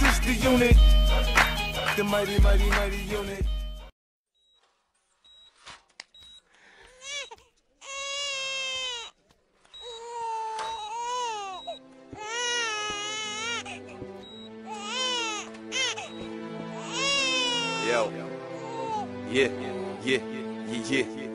is the unit. The mighty, mighty, mighty unit. Yo. Yeah.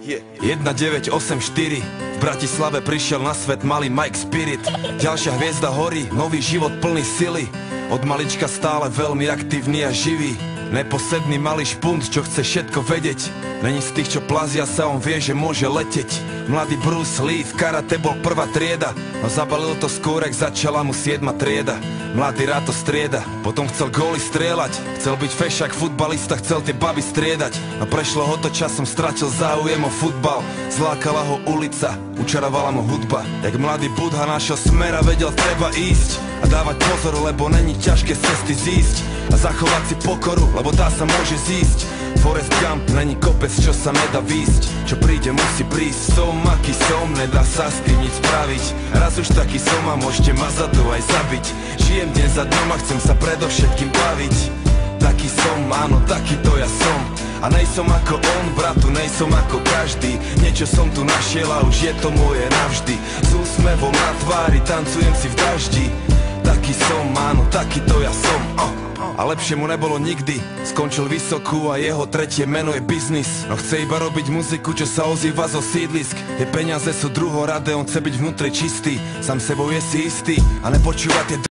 1984 v Bratislave prišiel na svet malý Mike Spirit. Ďalšia hviezda horí, nový život plný sily. Od malička stále veľmi aktívny a živý. Neposedný malý špunt, čo chce všetko vedieť. Není z tých, čo plazia sa, on vie, že môže leteť. Mladý Bruce Lee v karate bol prvá trieda, no zabalil to skôr, ak začala mu 7. trieda. Mladý rád to strieda, potom chcel góly strieľať. Chcel byť fešák futbalista, chcel tie baby striedať. No prešlo ho to časom, stratil záujem o futbal. Zlákala ho ulica, učarovala mu hudba. Jak mladý Budha našiel smer a vedel, treba ísť a dávať pozor, lebo není ťažké z cesty zísť a zachovať si pokoru, lebo tá sa môže zísť. Forrest Gump není kopec, čo sa nedá výsť. Čo príde, musí prísť. Som, aký som, nedá sa s tým nič spraviť. Raz už taký som a môžete ma za to aj zabiť. Žijem deň za dňom a chcem sa predovšetkým baviť. Taký som, áno, taký to ja som. A nejsom ako on, bratu, nejsom ako každý. Niečo som tu našiel a už je to moje navždy. S úsmevom na tvári, tancujem si v daždi. Taký som, áno, taký to ja som. A lepšie mu nebolo nikdy. Skončil vysokú a jeho tretie meno je biznis. No chce iba robiť muziku, čo sa ozýva zo sídlisk. Tie peniaze sú druhoradé, on chce byť vnútri čistý. Sám sebou je si istý a nepočúva tie